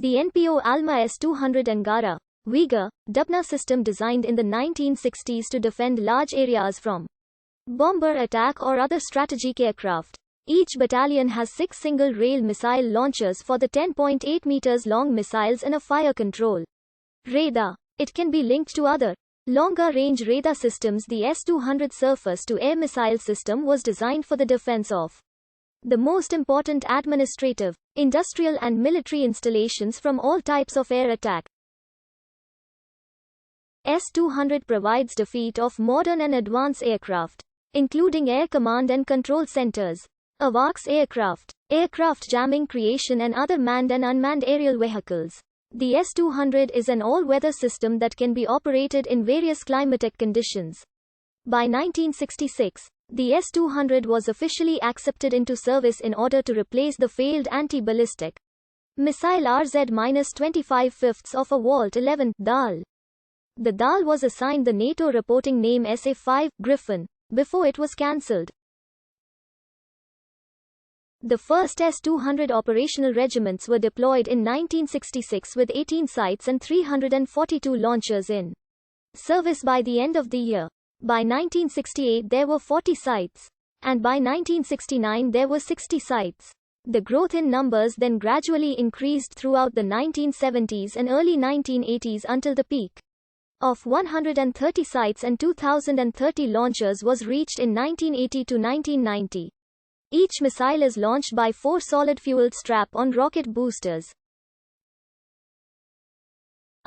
The NPO Alma S-200 Angara, Uyghur, Dubna system designed in the 1960s to defend large areas from bomber attack or other strategic aircraft. Each battalion has 6 single-rail missile launchers for the 10.8 meters long missiles and a fire control radar. It can be linked to other longer-range radar systems. The S-200 surface-to-air missile system was designed for the defense of the most important administrative, industrial and military installations from all types of air attack. S-200 provides defeat of modern and advanced aircraft, including air command and control centers, AWACS aircraft jamming creation and other manned and unmanned aerial vehicles. The S-200 is an all-weather system that can be operated in various climatic conditions. By 1966, the S-200 was officially accepted into service in order to replace the failed anti-ballistic missile RZ-25/5 of a Volt 11 DAL. The DAL was assigned the NATO reporting name SA-5 Griffin before it was cancelled. The first S-200 operational regiments were deployed in 1966 with 18 sites and 342 launchers in service by the end of the year. By 1968 there were 40 sites, and by 1969 there were 60 sites. The growth in numbers then gradually increased throughout the 1970s and early 1980s until the peak of 130 sites and 2,030 launchers was reached in 1980 to 1990. Each missile is launched by 4 solid-fueled strap-on rocket boosters.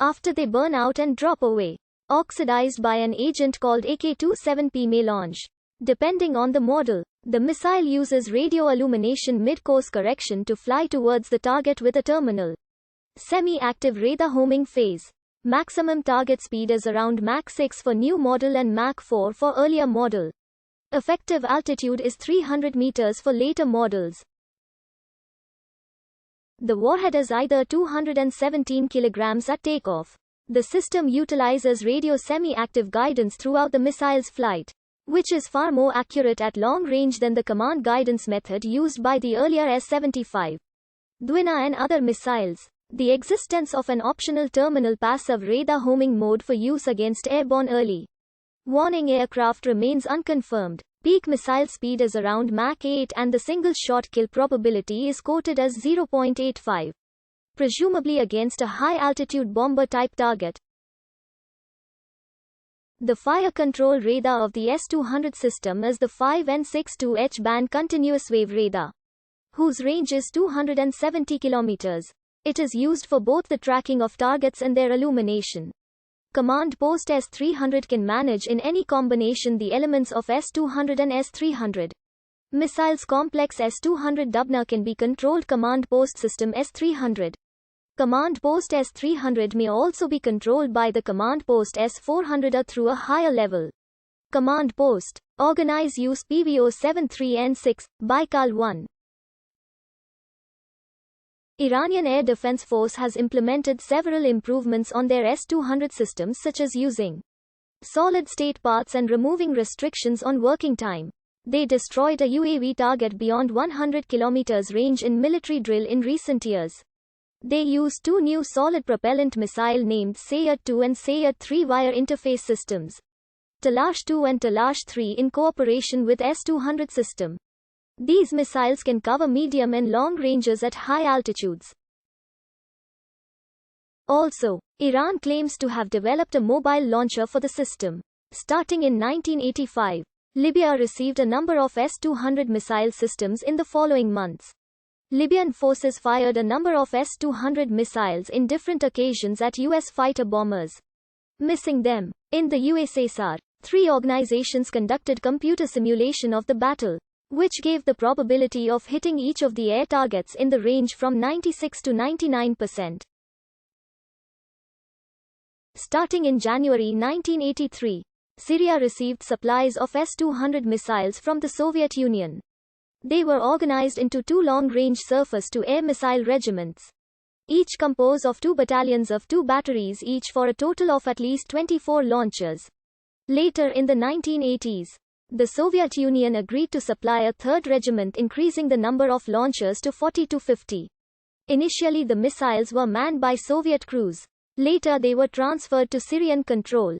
After they burn out and drop away, oxidized by an agent called AK-27P may launch. Depending on the model, the missile uses radio illumination mid-course correction to fly towards the target with a terminal semi-active radar homing phase. Maximum target speed is around Mach 6 for new model and Mach 4 for earlier model. Effective altitude is 300 meters for later models. The warhead is either 217 kilograms at takeoff. The system utilizes radio semi-active guidance throughout the missile's flight, which is far more accurate at long range than the command guidance method used by the earlier S-75, Dwina and other missiles. The existence of an optional terminal passive radar homing mode for use against airborne early warning aircraft remains unconfirmed. Peak missile speed is around Mach 8 and the single shot kill probability is quoted as 0.85, presumably against a high-altitude bomber-type target. The fire control radar of the S-200 system is the 5N62H band continuous wave radar, whose range is 270 km. It is used for both the tracking of targets and their illumination. Command Post S-300 can manage in any combination the elements of S-200 and S-300. Missiles Complex S-200 Dubna can be controlled Command Post System S-300. Command Post S-300 may also be controlled by the Command Post S-400 through a higher level Command Post. Organize Use PVO-73N6, Baikal 1. Iranian Air Defense Force has implemented several improvements on their S-200 systems such as using solid-state parts and removing restrictions on working time. They destroyed a UAV target beyond 100 km range in military drill in recent years. They used 2 new solid propellant missile named Sayed-2 and Sayed-3 wire interface systems, Talash-2 and Talash-3 in cooperation with S-200 system. These missiles can cover medium and long ranges at high altitudes. Also, Iran claims to have developed a mobile launcher for the system. Starting in 1985, Libya received a number of S-200 missile systems in the following months. Libyan forces fired a number of S-200 missiles in different occasions at U.S. fighter bombers, missing them. In the USSR, 3 organizations conducted computer simulation of the battle, which gave the probability of hitting each of the air targets in the range from 96 to 99%. Starting in January 1983, Syria received supplies of S-200 missiles from the Soviet Union. They were organized into 2 long-range surface-to-air missile regiments, each composed of 2 battalions of 2 batteries each for a total of at least 24 launchers. Later in the 1980s, the Soviet Union agreed to supply a 3rd regiment, increasing the number of launchers to 40 to 50. Initially the missiles were manned by Soviet crews. Later they were transferred to Syrian control.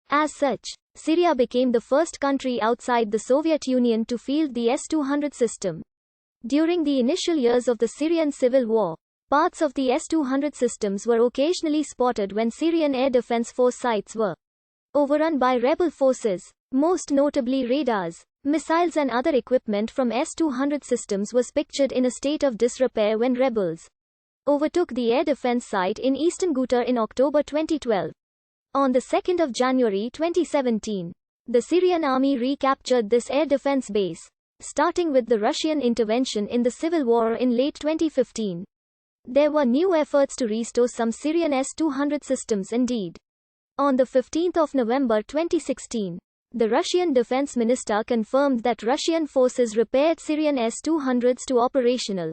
As such, Syria became the first country outside the Soviet Union to field the S-200 system. During the initial years of the Syrian civil war, parts of the S-200 systems were occasionally spotted when Syrian Air Defense Force sites were overrun by rebel forces. Most notably radars, missiles and other equipment from S-200 systems was pictured in a state of disrepair when rebels overtook the air defense site in eastern Ghouta in October 2012. On the 2nd of January 2017, the Syrian army recaptured this air defense base, starting with the Russian intervention in the civil war in late 2015. There were new efforts to restore some Syrian S-200 systems indeed. On the 15th of November 2016, the Russian defense minister confirmed that Russian forces repaired Syrian S-200s to operational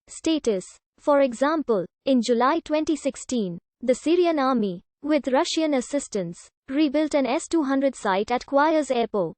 status. For example, in July 2016, the Syrian army, with Russian assistance, rebuilt an S-200 site at Quayas Airport.